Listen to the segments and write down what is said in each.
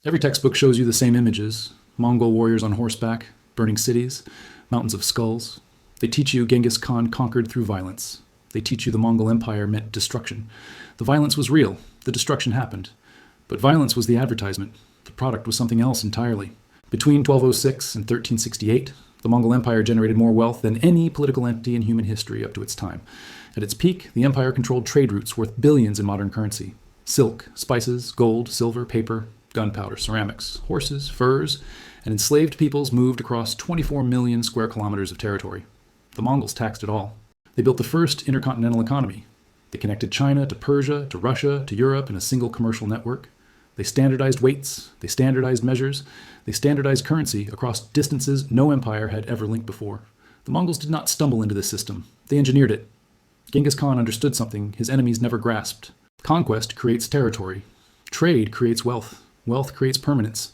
Every textbook shows you the same images: Mongol warriors on horseback, burning cities, mountains of skulls. They teach you Genghis Khan conquered through violence. They teach you the Mongol Empire meant destruction. The violence was real. The destruction happened. But violence was the advertisement. The product was something else entirely. Between 1206 and 1368, the Mongol Empire generated more wealth than any political entity in human history up to its time. At its peak, the empire controlled trade routes worth billions in modern currency: silk, spices, gold, silver, paper, gunpowder, ceramics, horses, furs, and enslaved peoples moved across 24 million square kilometers of territory. The Mongols taxed it all. They built the first intercontinental economy. They connected China to Persia, to Russia, to Europe in a single commercial network. They standardized weights, they standardized measures, they standardized currency across distances no empire had ever linked before. The Mongols did not stumble into this system. They engineered it. Genghis Khan understood something his enemies never grasped. Conquest creates territory. Trade creates wealth. Wealth creates permanence.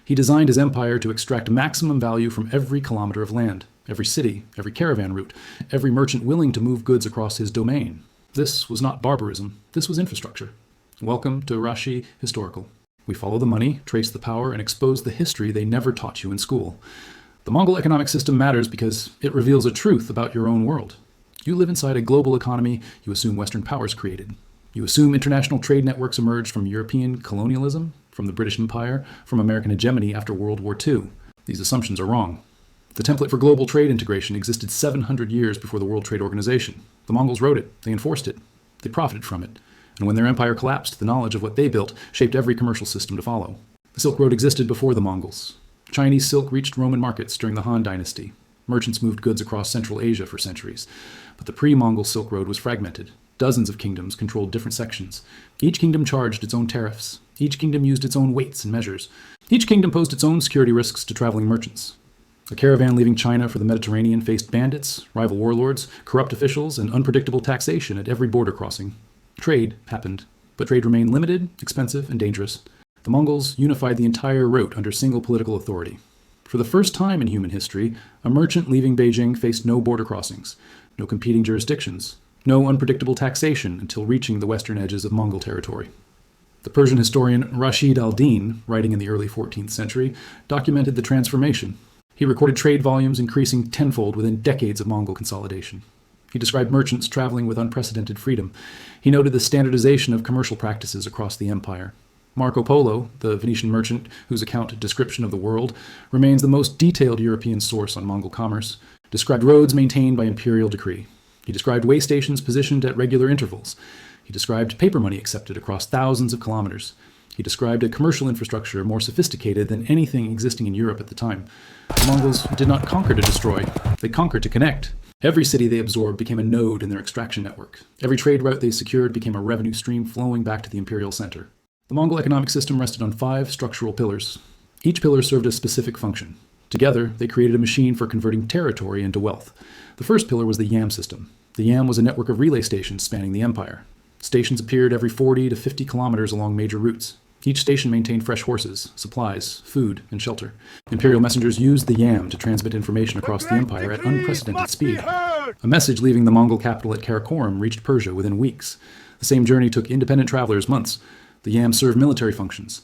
He designed his empire to extract maximum value from every kilometer of land, every city, every caravan route, every merchant willing to move goods across his domain. This was not barbarism. This was infrastructure. Welcome to Rashi Historical. We follow the money, trace the power, and expose the history they never taught you in school. The Mongol economic system matters because it reveals a truth about your own world. You live inside a global economy you assume Western powers created. You assume international trade networks emerged from European colonialism, from the British Empire, from American hegemony after World War II. These assumptions are wrong. The template for global trade integration existed 700 years before the World Trade Organization. The Mongols wrote it, they enforced it, they profited from it. And when their empire collapsed, the knowledge of what they built shaped every commercial system to follow. The Silk Road existed before the Mongols. Chinese silk reached Roman markets during the Han Dynasty. Merchants moved goods across Central Asia for centuries. But the pre-Mongol Silk Road was fragmented. Dozens of kingdoms controlled different sections. Each kingdom charged its own tariffs. Each kingdom used its own weights and measures. Each kingdom posed its own security risks to traveling merchants. A caravan leaving China for the Mediterranean faced bandits, rival warlords, corrupt officials, and unpredictable taxation at every border crossing. Trade happened, but trade remained limited, expensive, and dangerous. The Mongols unified the entire route under single political authority. For the first time in human history, a merchant leaving Beijing faced no border crossings, no competing jurisdictions, no unpredictable taxation until reaching the western edges of Mongol territory. The Persian historian Rashid al-Din, writing in the early 14th century, documented the transformation. He recorded trade volumes increasing tenfold within decades of Mongol consolidation. He described merchants traveling with unprecedented freedom. He noted the standardization of commercial practices across the empire. Marco Polo, the Venetian merchant whose account description of the world remains the most detailed European source on Mongol commerce, described roads maintained by imperial decree. He described way stations positioned at regular intervals. He described paper money accepted across thousands of kilometers. He described a commercial infrastructure more sophisticated than anything existing in Europe at the time. The Mongols did not conquer to destroy. They conquered to connect. Every city they absorbed became a node in their extraction network. Every trade route they secured became a revenue stream flowing back to the imperial center. The Mongol economic system rested on 5 structural pillars. Each pillar served a specific function. Together, they created a machine for converting territory into wealth. The first pillar was the yam system. The yam was a network of relay stations spanning the empire. Stations appeared every 40 to 50 kilometers along major routes. Each station maintained fresh horses, supplies, food, and shelter. Imperial messengers used the yam to transmit information across the empire at unprecedented speed. A message leaving the Mongol capital at Karakorum reached Persia within weeks. The same journey took independent travelers months. The yam served military functions.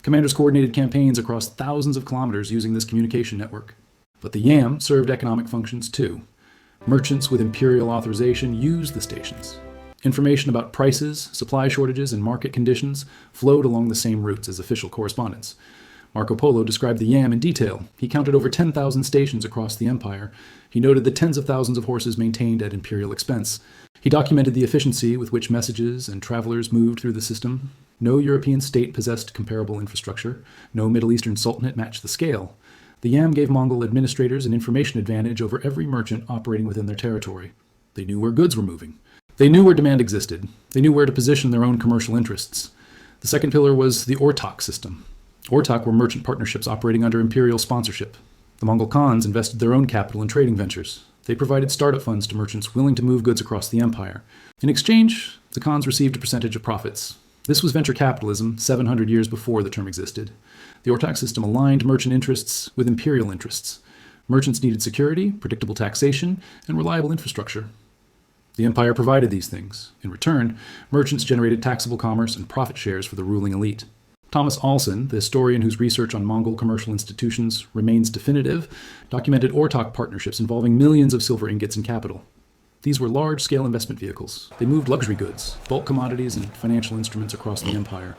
Commanders coordinated campaigns across thousands of kilometers using this communication network. But the yam served economic functions too. Merchants with imperial authorization used the stations. Information about prices, supply shortages, and market conditions flowed along the same routes as official correspondence. Marco Polo described the yam in detail. He counted over 10,000 stations across the empire. He noted the tens of thousands of horses maintained at imperial expense. He documented the efficiency with which messages and travelers moved through the system. No European state possessed comparable infrastructure. No Middle Eastern sultanate matched the scale. The yam gave Mongol administrators an information advantage over every merchant operating within their territory. They knew where goods were moving. They knew where demand existed. They knew where to position their own commercial interests. The second pillar was the Ortak system. Ortak were merchant partnerships operating under imperial sponsorship. The Mongol Khans invested their own capital in trading ventures. They provided startup funds to merchants willing to move goods across the empire. In exchange, the Khans received a percentage of profits. This was venture capitalism 700 years before the term existed. The Ortak system aligned merchant interests with imperial interests. Merchants needed security, predictable taxation, and reliable infrastructure. The empire provided these things. In return, merchants generated taxable commerce and profit shares for the ruling elite. Thomas Alson, the historian whose research on Mongol commercial institutions remains definitive, documented Ortok partnerships involving millions of silver ingots and capital. These were large-scale investment vehicles. They moved luxury goods, bulk commodities, and financial instruments across the empire.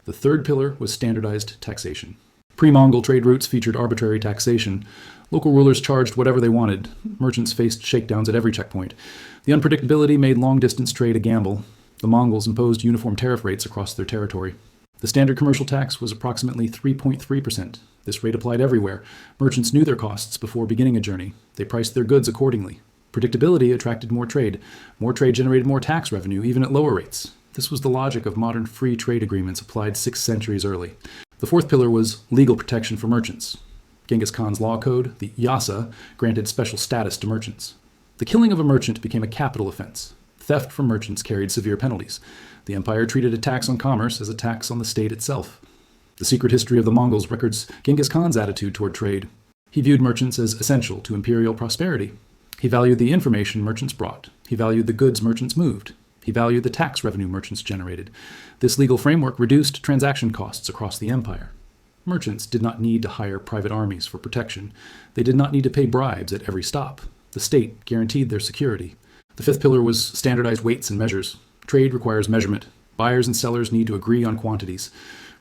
The third pillar was standardized taxation. Pre-Mongol trade routes featured arbitrary taxation. Local rulers charged whatever they wanted. Merchants faced shakedowns at every checkpoint. The unpredictability made long-distance trade a gamble. The Mongols imposed uniform tariff rates across their territory. The standard commercial tax was approximately 3.3%. This rate applied everywhere. Merchants knew their costs before beginning a journey. They priced their goods accordingly. Predictability attracted more trade. More trade generated more tax revenue, even at lower rates. This was the logic of modern free trade agreements applied 6 centuries early. The fourth pillar was legal protection for merchants. Genghis Khan's law code, the yasa, granted special status to merchants. The killing of a merchant became a capital offense. Theft from merchants carried severe penalties. The empire treated a tax on commerce as a tax on the state itself. The secret history of the Mongols records Genghis Khan's attitude toward trade. He viewed merchants as essential to imperial prosperity. He valued the information merchants brought. He valued the goods merchants moved. He valued the tax revenue merchants generated. This legal framework reduced transaction costs across the empire. Merchants did not need to hire private armies for protection. They did not need to pay bribes at every stop. The state guaranteed their security. The fifth pillar was standardized weights and measures. Trade requires measurement. Buyers and sellers need to agree on quantities.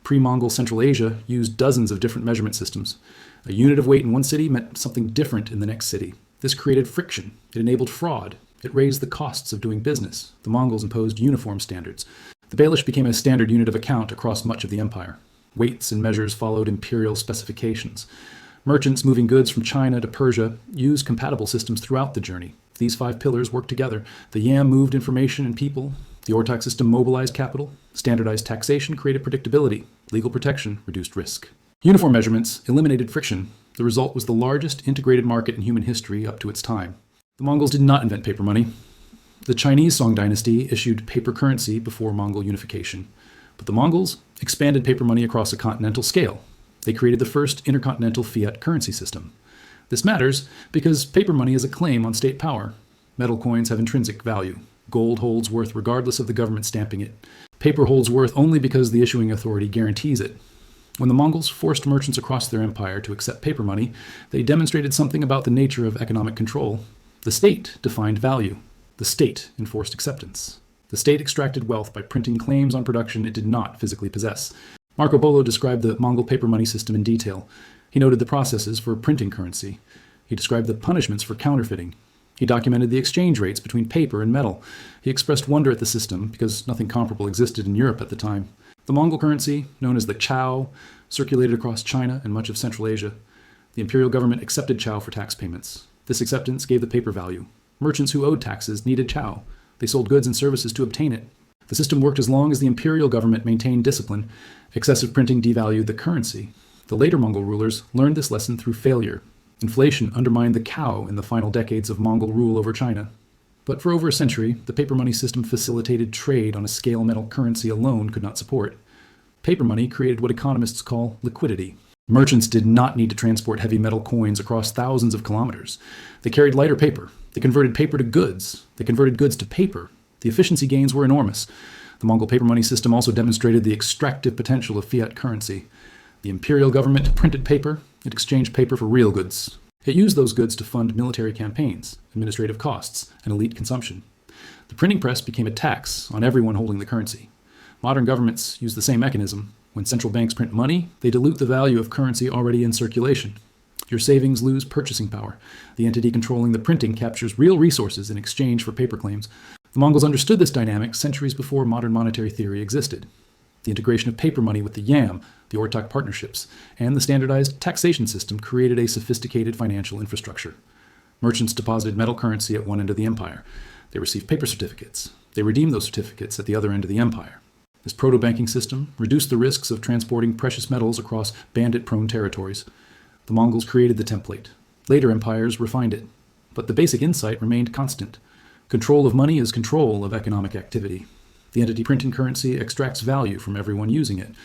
Pre-Mongol Central Asia used dozens of different measurement systems. A unit of weight in one city meant something different in the next city. This created friction. It enabled fraud. It raised the costs of doing business. The Mongols imposed uniform standards. The bailish became a standard unit of account across much of the empire. Weights and measures followed imperial specifications. Merchants moving goods from China to Persia used compatible systems throughout the journey. These 5 pillars worked together. The yam moved information and people. The Ortok system mobilized capital. Standardized taxation created predictability. Legal protection reduced risk. Uniform measurements eliminated friction. The result was the largest integrated market in human history up to its time. The Mongols did not invent paper money. The Chinese Song dynasty issued paper currency before Mongol unification. But the Mongols expanded paper money across a continental scale. They created the first intercontinental fiat currency system. This matters because paper money is a claim on state power. Metal coins have intrinsic value. Gold holds worth regardless of the government stamping it. Paper holds worth only because the issuing authority guarantees it. When the Mongols forced merchants across their empire to accept paper money, they demonstrated something about the nature of economic control. The state defined value. The state enforced acceptance. The state extracted wealth by printing claims on production it did not physically possess. Marco Polo described the Mongol paper money system in detail. He noted the processes for printing currency. He described the punishments for counterfeiting. He documented the exchange rates between paper and metal. He expressed wonder at the system because nothing comparable existed in Europe at the time. The Mongol currency, known as the chow, circulated across China and much of Central Asia. The imperial government accepted chow for tax payments. This acceptance gave the paper value. Merchants who owed taxes needed chow. They sold goods and services to obtain it. The system worked as long as the imperial government maintained discipline. Excessive printing devalued the currency. The later Mongol rulers learned this lesson through failure. Inflation undermined the cow in the final decades of Mongol rule over China. But for over a century, the paper money system facilitated trade on a scale metal currency alone could not support. Paper money created what economists call liquidity. Merchants did not need to transport heavy metal coins across thousands of kilometers. They carried lighter paper. They converted paper to goods. They converted goods to paper. The efficiency gains were enormous. The Mongol paper money system also demonstrated the extractive potential of fiat currency. The imperial government printed paper. It exchanged paper for real goods. It used those goods to fund military campaigns, administrative costs, and elite consumption. The printing press became a tax on everyone holding the currency. Modern governments use the same mechanism. When central banks print money, they dilute the value of currency already in circulation. Your savings lose purchasing power. The entity controlling the printing captures real resources in exchange for paper claims. The Mongols understood this dynamic centuries before modern monetary theory existed. The integration of paper money with the yam, the Ortok partnerships, and the standardized taxation system created a sophisticated financial infrastructure. Merchants deposited metal currency at one end of the empire. They received paper certificates. They redeemed those certificates at the other end of the empire. This proto-banking system reduced the risks of transporting precious metals across bandit-prone territories. The Mongols created the template. Later empires refined it. But the basic insight remained constant. Control of money is control of economic activity. The entity printing currency extracts value from everyone using it.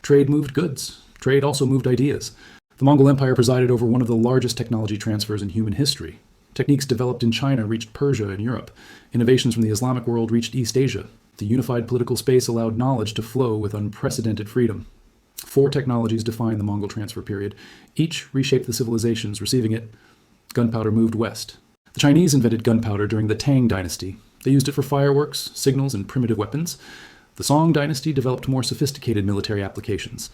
Trade moved goods. Trade also moved ideas. The Mongol Empire presided over one of the largest technology transfers in human history. Techniques developed in China reached Persia and Europe. Innovations from the Islamic world reached East Asia. The unified political space allowed knowledge to flow with unprecedented freedom. 4 technologies define the Mongol transfer period. Each reshaped the civilizations receiving it. Gunpowder moved west. The Chinese invented gunpowder during the Tang dynasty. They used it for fireworks, signals, and primitive weapons. The Song dynasty developed more sophisticated military applications.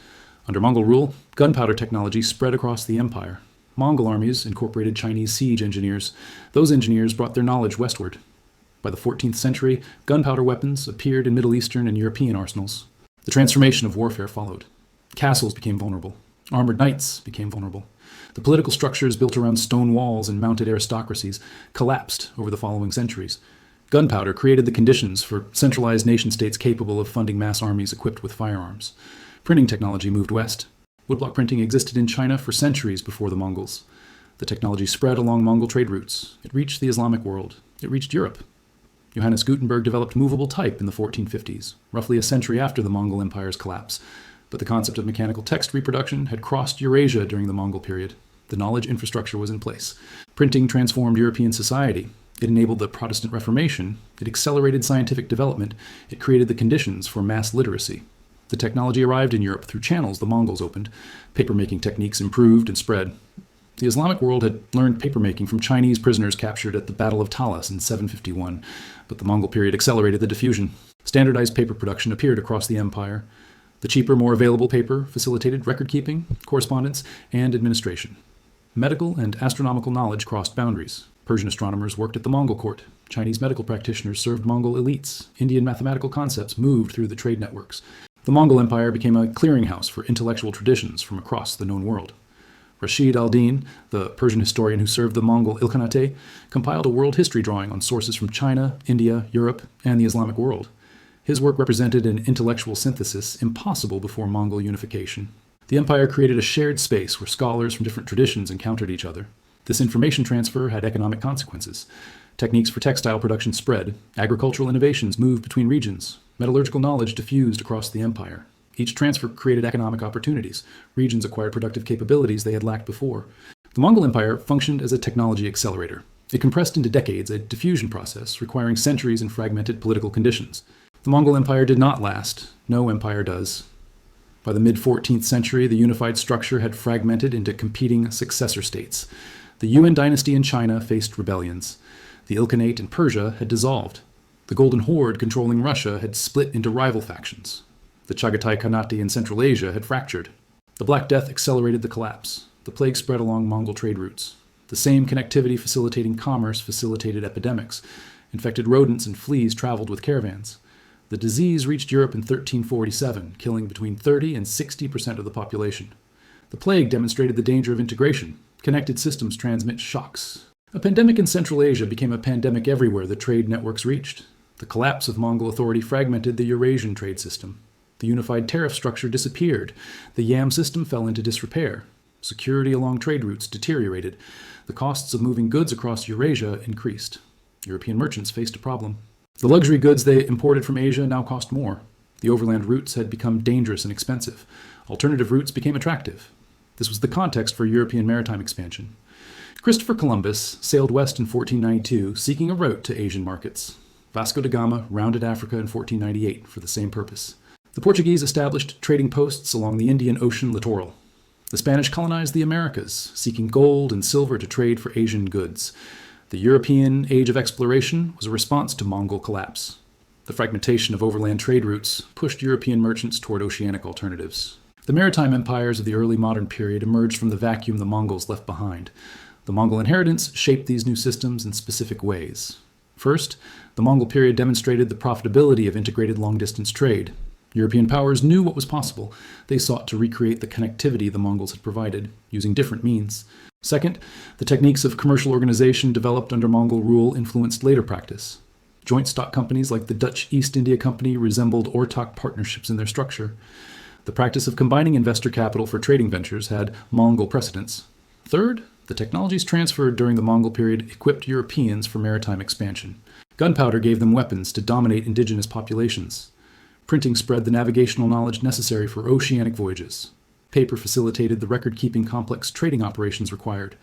Under Mongol rule, gunpowder technology spread across the empire. Mongol armies incorporated Chinese siege engineers. Those engineers brought their knowledge westward. By the 14th century, gunpowder weapons appeared in Middle Eastern and European arsenals. The transformation of warfare followed. Castles became vulnerable. Armored knights became vulnerable. The political structures built around stone walls and mounted aristocracies collapsed over the following centuries. Gunpowder created the conditions for centralized nation-states capable of funding mass armies equipped with firearms. Printing technology moved west. Woodblock printing existed in China for centuries before the Mongols. The technology spread along Mongol trade routes. It reached the Islamic world. It reached Europe. Johannes Gutenberg developed movable type in the 1450s, roughly a century after the Mongol Empire's collapse. But the concept of mechanical text reproduction had crossed Eurasia during the Mongol period. The knowledge infrastructure was in place. Printing transformed European society. It enabled the Protestant Reformation. It accelerated scientific development. It created the conditions for mass literacy. The technology arrived in Europe through channels the Mongols opened. Papermaking techniques improved and spread. The Islamic world had learned papermaking from Chinese prisoners captured at the Battle of Talas in 751, but the Mongol period accelerated the diffusion. Standardized paper production appeared across the empire. The cheaper, more available paper facilitated record-keeping, correspondence, and administration. Medical and astronomical knowledge crossed boundaries. Persian astronomers worked at the Mongol court. Chinese medical practitioners served Mongol elites. Indian mathematical concepts moved through the trade networks. The Mongol Empire became a clearinghouse for intellectual traditions from across the known world. Rashid al-Din, the Persian historian who served the Mongol Ilkhanate, compiled a world history drawing on sources from China, India, Europe, and the Islamic world. His work represented an intellectual synthesis impossible before Mongol unification. The empire created a shared space where scholars from different traditions encountered each other. This information transfer had economic consequences. Techniques for textile production spread. Agricultural innovations moved between regions. Metallurgical knowledge diffused across the empire. Each transfer created economic opportunities. Regions acquired productive capabilities they had lacked before. The Mongol Empire functioned as a technology accelerator. It compressed into decades a diffusion process requiring centuries and fragmented political conditions. The Mongol Empire did not last. No empire does. By the mid-14th century, the unified structure had fragmented into competing successor states. The Yuan dynasty in China faced rebellions. The Ilkhanate in Persia had dissolved. The Golden Horde controlling Russia had split into rival factions. The Chagatai Khanate in Central Asia had fractured. The Black Death accelerated the collapse. The plague spread along Mongol trade routes. The same connectivity facilitating commerce facilitated epidemics. Infected rodents and fleas traveled with caravans. The disease reached Europe in 1347, killing between 30 and 60% of the population. The plague demonstrated the danger of integration. Connected systems transmit shocks. A pandemic in Central Asia became a pandemic everywhere the trade networks reached. The collapse of Mongol authority fragmented the Eurasian trade system. The unified tariff structure disappeared. The yam system fell into disrepair. Security along trade routes deteriorated. The costs of moving goods across Eurasia increased. European merchants faced a problem. The luxury goods they imported from Asia now cost more. The overland routes had become dangerous and expensive. Alternative routes became attractive. This was the context for European maritime expansion. Christopher Columbus sailed west in 1492, seeking a route to Asian markets. Vasco da Gama rounded Africa in 1498 for the same purpose. The Portuguese established trading posts along the Indian Ocean littoral. The Spanish colonized the Americas, seeking gold and silver to trade for Asian goods. The European age of exploration was a response to Mongol collapse. The fragmentation of overland trade routes pushed European merchants toward oceanic alternatives. The maritime empires of the early modern period emerged from the vacuum the Mongols left behind. The Mongol inheritance shaped these new systems in specific ways. First, the Mongol period demonstrated the profitability of integrated long-distance trade. European powers knew what was possible. They sought to recreate the connectivity the Mongols had provided, using different means. Second, the techniques of commercial organization developed under Mongol rule influenced later practice. Joint stock companies like the Dutch East India Company resembled Ortok partnerships in their structure. The practice of combining investor capital for trading ventures had Mongol precedents. Third, the technologies transferred during the Mongol period equipped Europeans for maritime expansion. Gunpowder gave them weapons to dominate indigenous populations. Printing spread the navigational knowledge necessary for oceanic voyages. Paper facilitated the record-keeping complex trading operations required.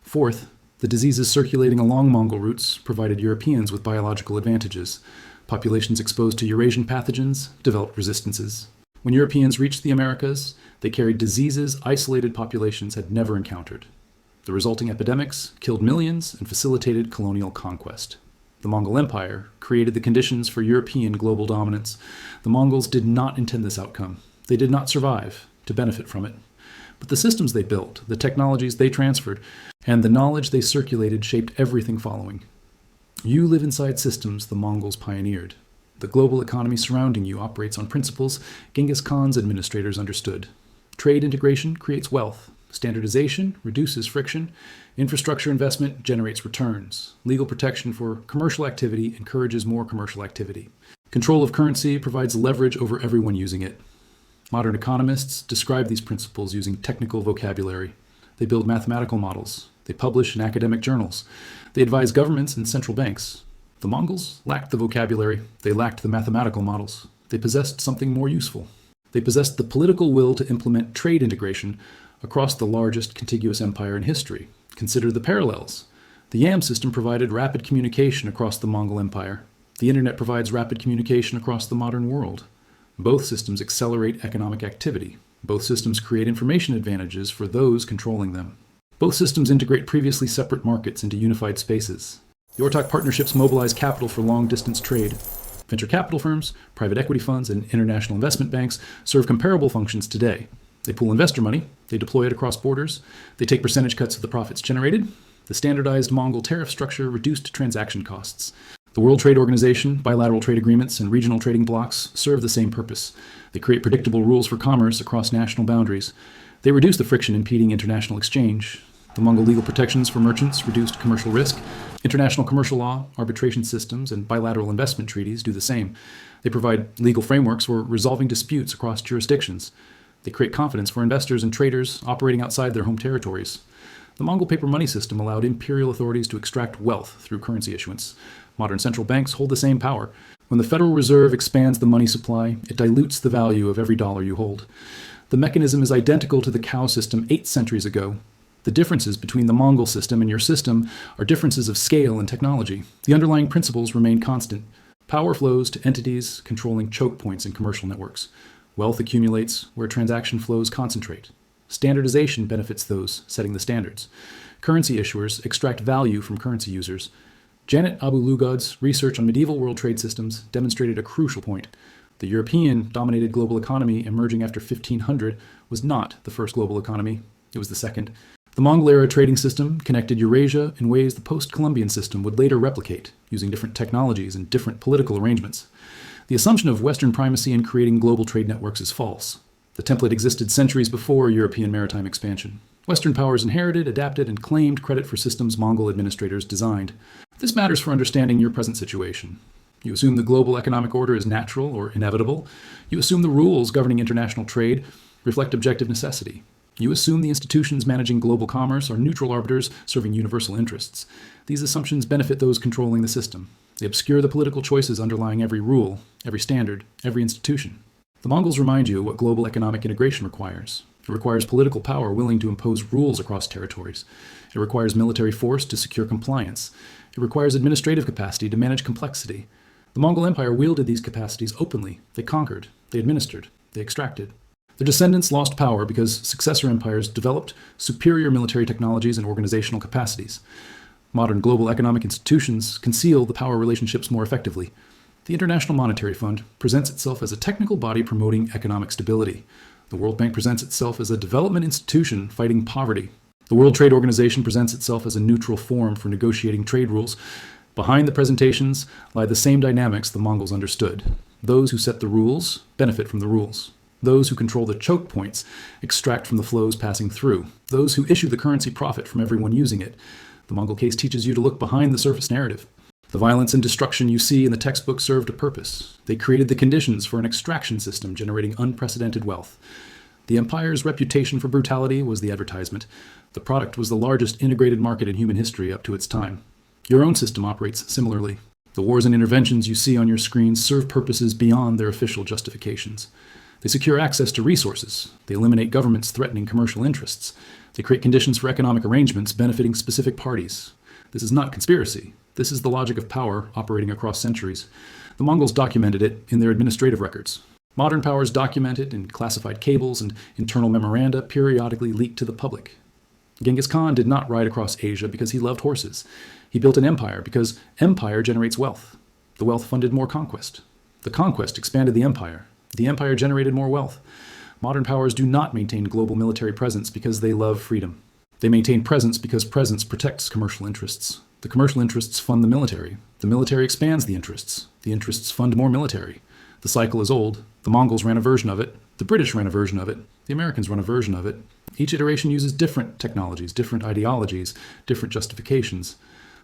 Fourth, the diseases circulating along Mongol routes provided Europeans with biological advantages. Populations exposed to Eurasian pathogens developed resistances. When Europeans reached the Americas, they carried diseases isolated populations had never encountered. The resulting epidemics killed millions and facilitated colonial conquest. The Mongol Empire created the conditions for European global dominance. The Mongols did not intend this outcome. They did not survive to benefit from it. But the systems they built, the technologies they transferred, and the knowledge they circulated shaped everything following. You live inside systems the Mongols pioneered. The global economy surrounding you operates on principles Genghis Khan's administrators understood. Trade integration creates wealth. Standardization reduces friction. Infrastructure investment generates returns. Legal protection for commercial activity encourages more commercial activity. Control of currency provides leverage over everyone using it. Modern economists describe these principles using technical vocabulary. They build mathematical models. They publish in academic journals. They advise governments and central banks. The Mongols lacked the vocabulary. They lacked the mathematical models. They possessed something more useful. They possessed the political will to implement trade integration across the largest contiguous empire in history. Consider the parallels. The YAM system provided rapid communication across the Mongol Empire. The internet provides rapid communication across the modern world. Both systems accelerate economic activity. Both systems create information advantages for those controlling them. Both systems integrate previously separate markets into unified spaces. The Ortak partnerships mobilize capital for long-distance trade. Venture capital firms, private equity funds, and international investment banks serve comparable functions today. They pool investor money, they deploy it across borders, they take percentage cuts of the profits generated. The standardized Mongol tariff structure reduced transaction costs. The World Trade Organization, bilateral trade agreements, and regional trading blocs serve the same purpose. They create predictable rules for commerce across national boundaries. They reduce the friction impeding international exchange. The Mongol legal protections for merchants reduced commercial risk. International commercial law, arbitration systems, and bilateral investment treaties do the same. They provide legal frameworks for resolving disputes across jurisdictions. They create confidence for investors and traders operating outside their home territories. The Mongol paper money system allowed imperial authorities to extract wealth through currency issuance. Modern central banks hold the same power. When the Federal Reserve expands the money supply, it dilutes the value of every dollar you hold. The mechanism is identical to the cow system 8 centuries ago. The differences between the Mongol system and your system are differences of scale and technology. The underlying principles remain constant. Power flows to entities controlling choke points in commercial networks. Wealth accumulates where transaction flows concentrate. Standardization benefits those setting the standards. Currency issuers extract value from currency users. Janet Abu-Lughod's research on medieval world trade systems demonstrated a crucial point. The European-dominated global economy emerging after 1500 was not the first global economy. It was the second. The Mongol-era trading system connected Eurasia in ways the post-Columbian system would later replicate, using different technologies and different political arrangements. The assumption of Western primacy in creating global trade networks is false. The template existed centuries before European maritime expansion. Western powers inherited, adapted, and claimed credit for systems Mongol administrators designed. This matters for understanding your present situation. You assume the global economic order is natural or inevitable. You assume the rules governing international trade reflect objective necessity. You assume the institutions managing global commerce are neutral arbiters serving universal interests. These assumptions benefit those controlling the system. They obscure the political choices underlying every rule, every standard, every institution. The Mongols remind you what global economic integration requires. It requires political power willing to impose rules across territories. It requires military force to secure compliance. It requires administrative capacity to manage complexity. The Mongol Empire wielded these capacities openly. They conquered, they administered, they extracted. Their descendants lost power because successor empires developed superior military technologies and organizational capacities. Modern global economic institutions conceal the power relationships more effectively. The International Monetary Fund presents itself as a technical body promoting economic stability. The World Bank presents itself as a development institution fighting poverty. The World Trade Organization presents itself as a neutral forum for negotiating trade rules. Behind the presentations lie the same dynamics the Mongols understood. Those who set the rules benefit from the rules. Those who control the choke points extract from the flows passing through. Those who issue the currency profit from everyone using it. The Mongol case teaches you to look behind the surface narrative. The violence and destruction you see in the textbook served a purpose. They created the conditions for an extraction system generating unprecedented wealth. The empire's reputation for brutality was the advertisement. The product was the largest integrated market in human history up to its time. Your own system operates similarly. The wars and interventions you see on your screens serve purposes beyond their official justifications. They secure access to resources. They eliminate governments threatening commercial interests. They create conditions for economic arrangements benefiting specific parties. This is not conspiracy. This is the logic of power operating across centuries. The Mongols documented it in their administrative records. Modern powers document it in classified cables and internal memoranda periodically leaked to the public. Genghis Khan did not ride across Asia because he loved horses. He built an empire because empire generates wealth. The wealth funded more conquest. The conquest expanded the empire. The empire generated more wealth. Modern powers do not maintain global military presence because they love freedom. They maintain presence because presence protects commercial interests. The commercial interests fund the military. The military expands the interests. The interests fund more military. The cycle is old. The Mongols ran a version of it. The British ran a version of it. The Americans run a version of it. Each iteration uses different technologies, different ideologies, different justifications.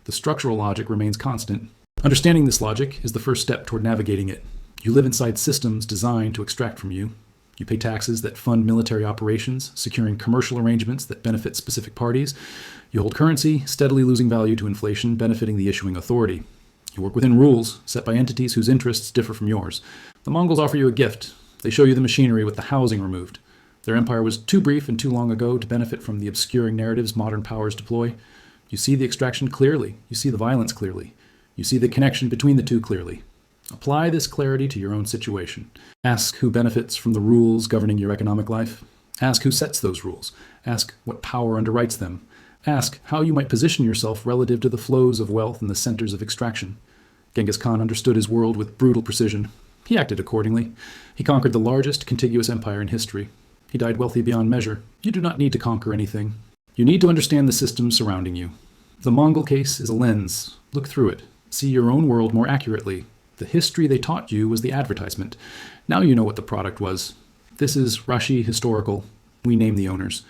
The structural logic remains constant. Understanding this logic is the first step toward navigating it. You live inside systems designed to extract from you. You pay taxes that fund military operations, securing commercial arrangements that benefit specific parties. You hold currency, steadily losing value to inflation, benefiting the issuing authority. You work within rules set by entities whose interests differ from yours. The Mongols offer you a gift. They show you the machinery with the housing removed. Their empire was too brief and too long ago to benefit from the obscuring narratives modern powers deploy. You see the extraction clearly. You see the violence clearly. You see the connection between the two clearly. Apply this clarity to your own situation. Ask who benefits from the rules governing your economic life. Ask who sets those rules. Ask what power underwrites them. Ask how you might position yourself relative to the flows of wealth and the centers of extraction. Genghis Khan understood his world with brutal precision. He acted accordingly. He conquered the largest contiguous empire in history. He died wealthy beyond measure. You do not need to conquer anything. You need to understand the systems surrounding you. The Mongol case is a lens. Look through it. See your own world more accurately. The history they taught you was the advertisement. Now you know what the product was. This is Rashi Historical. We name the owners.